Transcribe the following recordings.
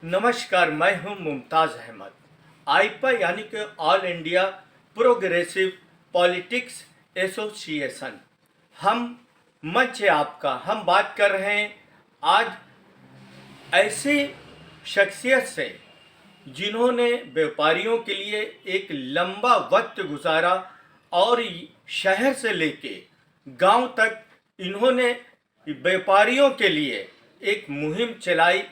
नमस्कार, मैं हूं मुमताज़ अहमद। आईपा यानी कि all India progressive politics association, हम मंच है आपका। हम बात कर रहे हैं आज ऐसी शख्सियत से जिन्होंने व्यापारियों के लिए एक लंबा वक्त गुजारा और शहर से लेके गांव तक इन्होंने व्यापारियों के लिए एक मुहिम चलाई,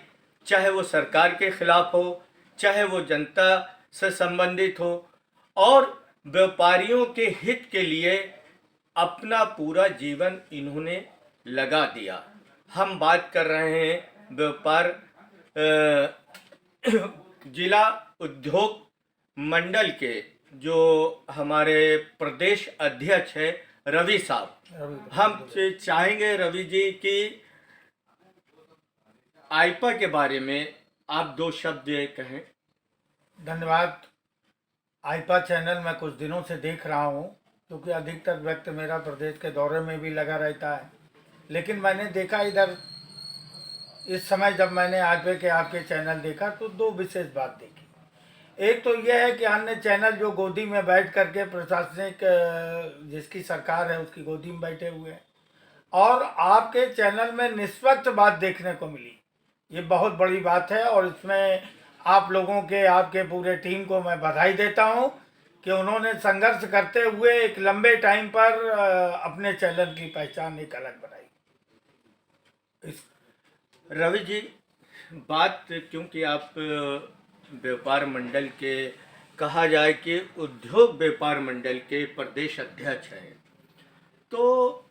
चाहे वो सरकार के खिलाफ हो, चाहे वो जनता से संबंधित हो, और व्यापारियों के हित के लिए अपना पूरा जीवन इन्होंने लगा दिया। हम बात कर रहे हैं व्यापार जिला उद्योग मंडल के जो हमारे प्रदेश अध्यक्ष है रवि साहब। हम चाहेंगे रवि जी की आईपा के बारे में आप दो शब्द कहें। धन्यवाद। आईपा चैनल मैं कुछ दिनों से देख रहा हूँ, क्योंकि अधिकतर व्यक्ति मेरा प्रदेश के दौरे में भी लगा रहता है। लेकिन मैंने देखा इधर इस समय जब मैंने आईपा के आपके चैनल देखा तो दो विशेष बात देखी। एक तो यह है कि अन्य चैनल जो गोदी में बैठ करके प्रशासनिक जिसकी सरकार है उसकी गोदी में बैठे हुए हैं, और आपके चैनल में निष्पक्ष बात देखने को मिली। ये बहुत बड़ी बात है और इसमें आप लोगों के आपके पूरे टीम को मैं बधाई देता हूं कि उन्होंने संघर्ष करते हुए एक लंबे टाइम पर अपने चैनल की पहचान एक अलग बनाई। रवि जी, बात क्योंकि आप व्यापार मंडल के कहा जाए कि उद्योग व्यापार मंडल के प्रदेश अध्यक्ष हैं, तो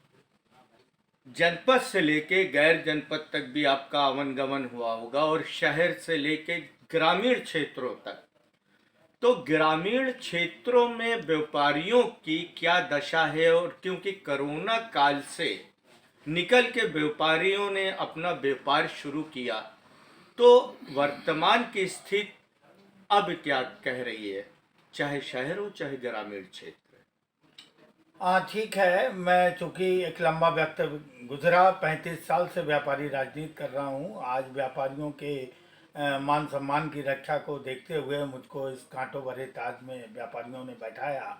जनपद से लेके गैर जनपद तक भी आपका आवन गमन हुआ होगा, और शहर से लेके ग्रामीण क्षेत्रों तक। तो ग्रामीण क्षेत्रों में व्यापारियों की क्या दशा है, और क्योंकि कोरोना काल से निकल के व्यापारियों ने अपना व्यापार शुरू किया, तो वर्तमान की स्थिति अब क्या कह रही है, चाहे शहर हो चाहे ग्रामीण क्षेत्र। हाँ, ठीक है। मैं चूँकि एक लंबा वक्त गुजरा, 35 साल से व्यापारी राजनीति कर रहा हूँ। आज व्यापारियों के मान सम्मान की रक्षा को देखते हुए मुझको इस कांटों भरे ताज में व्यापारियों ने बैठाया।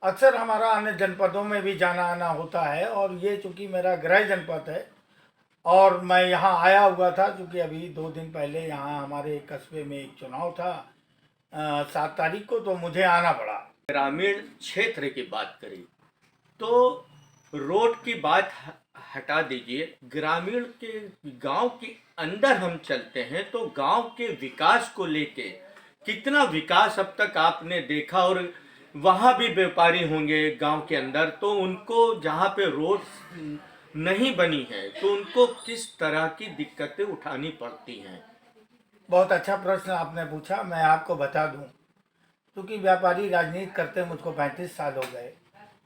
अक्सर हमारा अन्य जनपदों में भी जाना आना होता है, और ये चूँकि मेरा गृह जनपद है और मैं यहाँ आया हुआ था, चूँकि अभी 2 दिन पहले यहाँ हमारे कस्बे में एक चुनाव था 7 तारीख को, तो मुझे आना पड़ा। ग्रामीण क्षेत्र की बात करें तो रोड की बात हटा दीजिए, ग्रामीण के गांव के अंदर हम चलते हैं तो गांव के विकास को लेके कितना विकास अब तक आपने देखा, और वहां भी व्यापारी होंगे गांव के अंदर, तो उनको जहां पे रोड नहीं बनी है तो उनको किस तरह की दिक्कतें उठानी पड़ती हैं। बहुत अच्छा प्रश्न आपने पूछा। मैं आपको बता दूं, क्योंकि व्यापारी राजनीति करते मुझको 35 साल हो गए।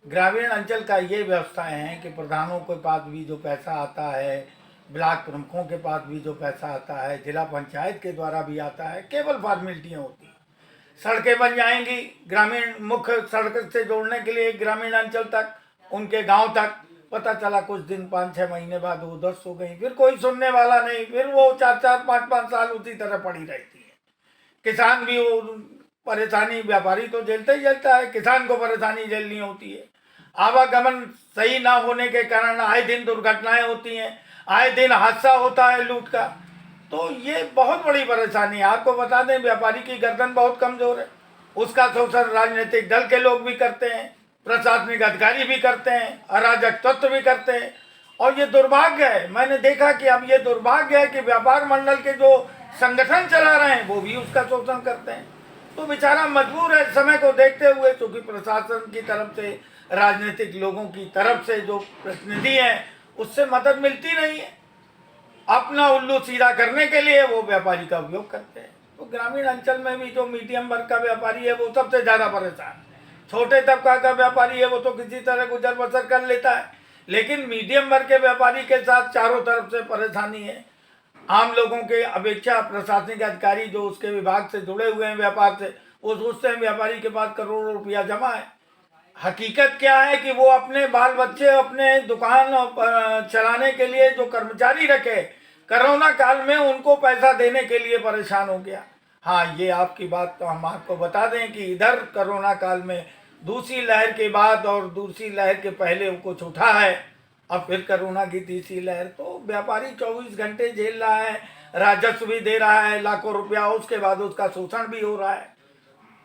ग्रामीण अंचल का ये व्यवस्था है कि प्रधानों के पास भी जो पैसा आता है, ब्लॉक प्रमुखों के पास भी जो पैसा आता है, जिला पंचायत के द्वारा भी आता है, केवल फॉर्मेलिटियाँ होती हैं। सड़कें बन जाएंगी, ग्रामीण मुख्य सड़क से जोड़ने के लिए ग्रामीण अंचल तक, उनके गांव तक। पता चला कुछ दिन 5-6 महीने बाद वो उधर सो गई, फिर कोई सुनने वाला नहीं, फिर वो 4-4, 5-5 साल उसी तरह पड़ी रहती है। किसान भी वो परेशानी, व्यापारी तो झेलता ही झेलता है, किसान को परेशानी झेलनी होती है। आवागमन सही ना होने के कारण आए दिन दुर्घटनाएं होती हैं, आए दिन हादसा होता है लूट का। तो ये बहुत बड़ी परेशानी है। आपको बता दें, व्यापारी की गर्दन बहुत कमजोर है। उसका शोषण राजनीतिक दल के लोग भी करते हैं, प्रशासनिक अधिकारी भी करते हैं, अराजक तत्व भी करते हैं, और ये दुर्भाग्य है। मैंने देखा कि अब ये दुर्भाग्य है कि व्यापार मंडल के जो संगठन चला रहे हैं वो भी उसका शोषण करते हैं। तो बेचारा मजबूर है समय को देखते हुए, क्योंकि प्रशासन की तरफ से, राजनीतिक लोगों की तरफ से जो प्रतिनिधि हैं उससे मदद मिलती नहीं है। अपना उल्लू सीधा करने के लिए वो व्यापारी का उपयोग करते हैं। तो ग्रामीण अंचल में भी जो मीडियम वर्ग का व्यापारी है वो सबसे ज़्यादा परेशान है। छोटे तबका का व्यापारी है वो तो किसी तरह गुजर बसर कर लेता है, लेकिन मीडियम वर्ग के व्यापारी के साथ चारों तरफ से परेशानी है। आम लोगों के अपेक्षा प्रशासनिक अधिकारी जो उसके विभाग से जुड़े हुए हैं व्यापार से, वो सोचते हैं व्यापारी के पास करोड़ों रुपया जमा है। हकीकत क्या है कि वो अपने बाल बच्चे, अपने दुकान चलाने के लिए जो कर्मचारी रखे, कोरोना काल में उनको पैसा देने के लिए परेशान हो गया। हाँ, ये आपकी बात तो हम आपको बता दें कि इधर कोरोना काल में दूसरी लहर के बाद और दूसरी लहर के पहले कुछ उठा है, अब फिर कोरोना की तीसरी लहर, तो व्यापारी 24 घंटे झेल रहा है, राजस्व भी दे रहा है लाखों रुपया, उसके बाद उसका शोषण भी हो रहा है,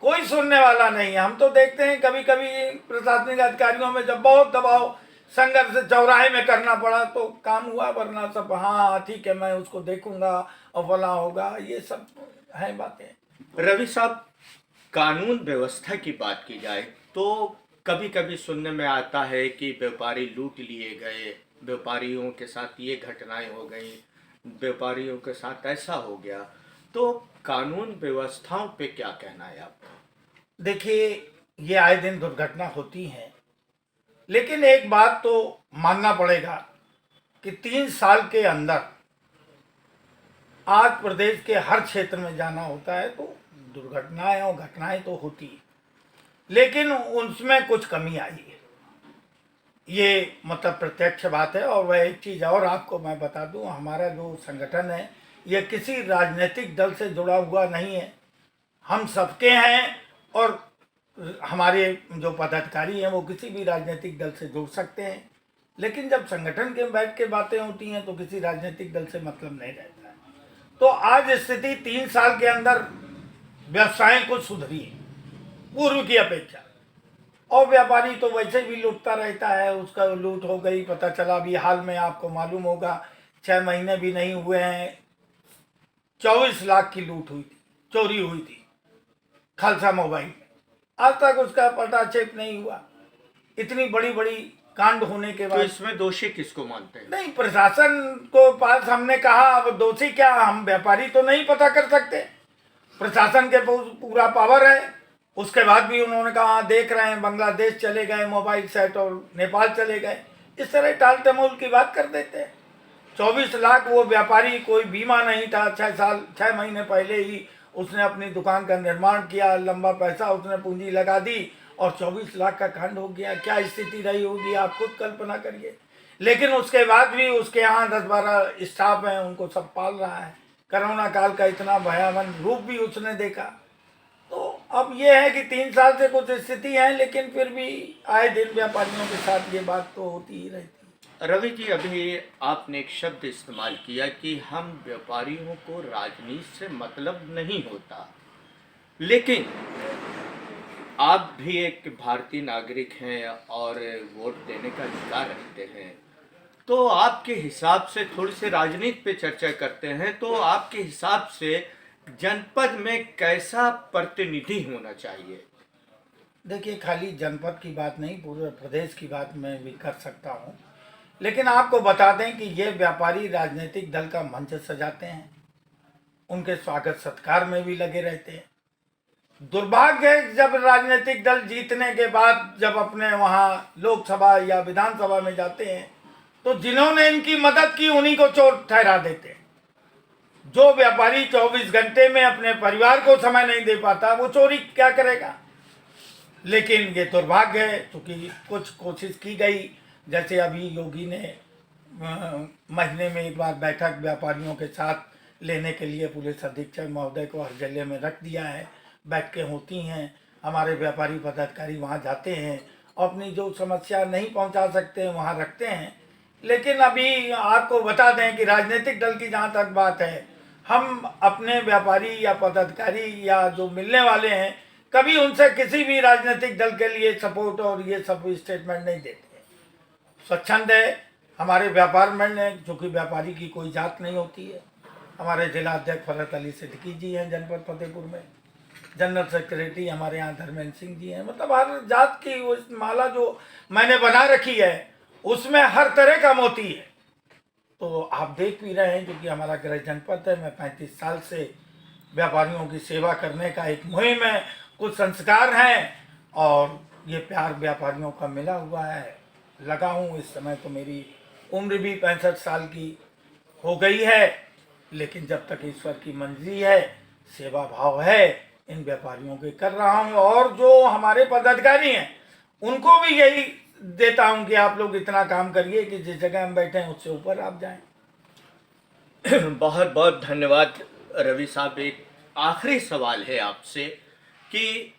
कोई सुनने वाला नहीं है। हम तो देखते हैं कभी कभी प्रशासनिक अधिकारियों में जब बहुत दबाव संघर्ष चौराहे में करना पड़ा तो काम हुआ, वरना सब हाँ ठीक है मैं उसको देखूंगा और फला होगा, ये सब है बातें। रवि साहब, कानून व्यवस्था की बात की जाए तो कभी कभी सुनने में आता है कि व्यापारी लूट लिए गए, व्यापारियों के साथ ये घटनाएं हो गई, व्यापारियों के साथ ऐसा हो गया, तो कानून व्यवस्थाओं पे क्या कहना है आपका? देखिए, ये आए दिन दुर्घटना होती है, लेकिन एक बात तो मानना पड़ेगा कि 3 साल के अंदर आज प्रदेश के हर क्षेत्र में जाना होता है तो दुर्घटनाएं और घटनाएं तो होती है, लेकिन उसमें कुछ कमी आई है, ये मतलब प्रत्यक्ष बात है। और वह एक चीज़ और आपको मैं बता दूं, हमारा जो संगठन है ये किसी राजनीतिक दल से जुड़ा हुआ नहीं है, हम सबके हैं, और हमारे जो पदाधिकारी हैं वो किसी भी राजनीतिक दल से जुड़ सकते हैं, लेकिन जब संगठन के बैठ के बातें होती हैं तो किसी राजनीतिक दल से मतलब नहीं रहता है। तो आज स्थिति 3 साल के अंदर व्यवसाय कुछ सुधरी है पूर्व की अपेक्षा, और व्यापारी तो वैसे भी लूटता रहता है, उसका लूट हो गई, पता चला अभी हाल में आपको मालूम होगा 6 महीने भी नहीं हुए हैं 24 लाख की लूट हुई थी, चोरी हुई थी खालसा मोबाइल में, आज तक उसका पटाक्षेप नहीं हुआ। इतनी बड़ी बड़ी कांड होने के तो बाद इसमें दोषी किसको मानते हैं? नहीं, प्रशासन को पास हमने कहा, अब दोषी क्या, हम व्यापारी तो नहीं पता कर सकते, प्रशासन के पूरा पावर है। उसके बाद भी उन्होंने कहा देख रहे हैं, बांग्लादेश चले गए मोबाइल सेट और नेपाल चले गए, इस तरह टाल टमोल की बात कर देते हैं। 24 लाख वो व्यापारी, कोई बीमा नहीं था, 6 महीने पहले ही उसने अपनी दुकान का निर्माण किया, लंबा पैसा उसने पूंजी लगा दी और 24 लाख का खंड हो गया, क्या स्थिति रही होगी आप खुद कल्पना करिए। लेकिन उसके बाद भी उसके यहाँ 10-12 स्टाफ हैं, उनको सब पाल रहा है। कोरोना काल का इतना भयावह रूप भी उसने देखा। तो अब ये है कि 3 साल से कुछ स्थिति है, लेकिन फिर भी आए दिन व्यापारियों के साथ ये बात तो होती ही रहती है। रवि जी, अभी आपने एक शब्द इस्तेमाल किया कि हम व्यापारियों को राजनीति से मतलब नहीं होता, लेकिन आप भी एक भारतीय नागरिक हैं और वोट देने का अधिकार रखते हैं, तो आपके हिसाब से थोड़ी सी राजनीति पे चर्चा करते हैं, तो आपके हिसाब से जनपद में कैसा प्रतिनिधि होना चाहिए? देखिए, खाली जनपद की बात नहीं, पूरे प्रदेश की बात मैं भी कर सकता हूँ, लेकिन आपको बता दें कि ये व्यापारी राजनीतिक दल का मंच सजाते हैं, उनके स्वागत सत्कार में भी लगे रहते हैं। दुर्भाग्य है जब राजनीतिक दल जीतने के बाद जब अपने वहाँ लोकसभा या विधानसभा में जाते हैं तो जिन्होंने इनकी मदद की उन्हीं को चोर ठहरा देते हैं। जो व्यापारी 24 घंटे में अपने परिवार को समय नहीं दे पाता वो चोरी क्या करेगा। लेकिन ये दुर्भाग्य है, क्योंकि कुछ कोशिश की गई, जैसे अभी योगी ने महीने में एक बार बैठक व्यापारियों के साथ लेने के लिए पुलिस अधीक्षक महोदय को हर जिले में रख दिया है, बैठकें होती हैं, हमारे व्यापारी पदाधिकारी वहाँ जाते हैं, अपनी जो समस्या नहीं पहुँचा सकते हैं वहाँ रखते हैं। लेकिन अभी आपको बता दें कि राजनीतिक दल की जहाँ तक बात है, हम अपने व्यापारी या पदाधिकारी या जो मिलने वाले हैं कभी उनसे किसी भी राजनीतिक दल के लिए सपोर्ट और ये सब स्टेटमेंट नहीं देते। स्वच्छंद है हमारे व्यापार में, चूँकि व्यापारी की कोई जात नहीं होती है। हमारे जिला अध्यक्ष फरहत अली सिद्दीकी जी हैं जनपद फतेहपुर में, जनरल सेक्रेटरी हमारे यहाँ धर्मेंद्र सिंह जी हैं। मतलब हर जात की वो माला जो मैंने बना रखी है उसमें हर तरह का मोती है। तो आप देख भी रहे हैं, क्योंकि हमारा गृह जनपद है, मैं 35 साल से व्यापारियों की सेवा करने का एक मुहिम है, कुछ संस्कार हैं और ये प्यार व्यापारियों का मिला हुआ है। लगा हूँ इस समय तो मेरी उम्र भी 65 साल की हो गई है, लेकिन जब तक ईश्वर की मंजूरी है, सेवा भाव है, इन व्यापारियों के कर रहा हूँ। और जो हमारे पदाधिकारी हैं उनको भी यही देता हूँ कि आप लोग इतना काम करिए कि जिस जगह हम बैठे हैं उससे ऊपर आप जाएं। बहुत बहुत धन्यवाद रवि साहब। एक आखिरी सवाल है आपसे कि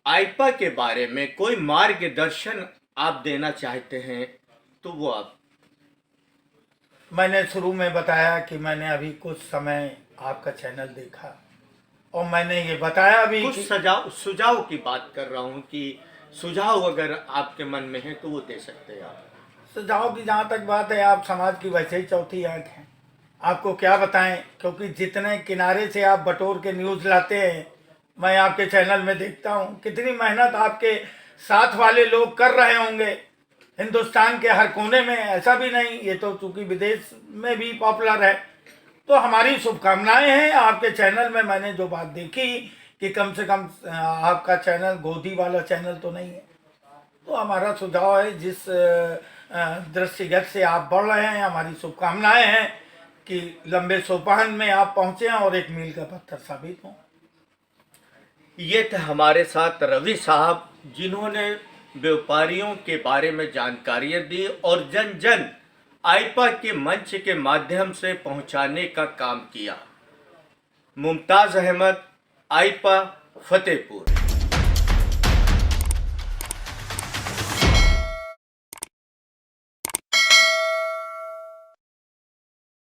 आईपा के बारे में कोई मार्गदर्शन आप देना चाहते हैं तो वो आप। मैंने शुरू में बताया कि मैंने अभी कुछ समय आपका चैनल देखा और मैंने ये बताया भी कुछ कि सुझाव की बात कर रहा हूँ कि सुझाव अगर आपके मन में है तो वो दे सकते हैं आप। सुझाव की जहाँ तक बात है, आप समाज की वैसे ही चौथी आंख हैं। आपको क्या बताएं, क्योंकि जितने किनारे से आप बटोर के न्यूज़ लाते हैं मैं आपके चैनल में देखता हूँ। कितनी मेहनत आपके साथ वाले लोग कर रहे होंगे हिंदुस्तान के हर कोने में। ऐसा भी नहीं, ये तो चूंकि विदेश में भी पॉपुलर है। तो हमारी शुभकामनाएं हैं आपके चैनल में। मैंने जो बात देखी कि कम से कम आपका चैनल गोदी वाला चैनल तो नहीं है। तो हमारा सुझाव है, जिस दृष्टिगत से आप बढ़ रहे हैं, हमारी शुभकामनाएं हैं कि लंबे सोपान में आप पहुंचे और एक मील का पत्थर साबित हों। ये थे हमारे साथ रवि साहब, जिन्होंने व्यापारियों के बारे में जानकारियाँ दी और जन जन आईपा के मंच के माध्यम से पहुंचाने का काम किया। मुमताज़ अहमद, आईपा, फतेहपुर।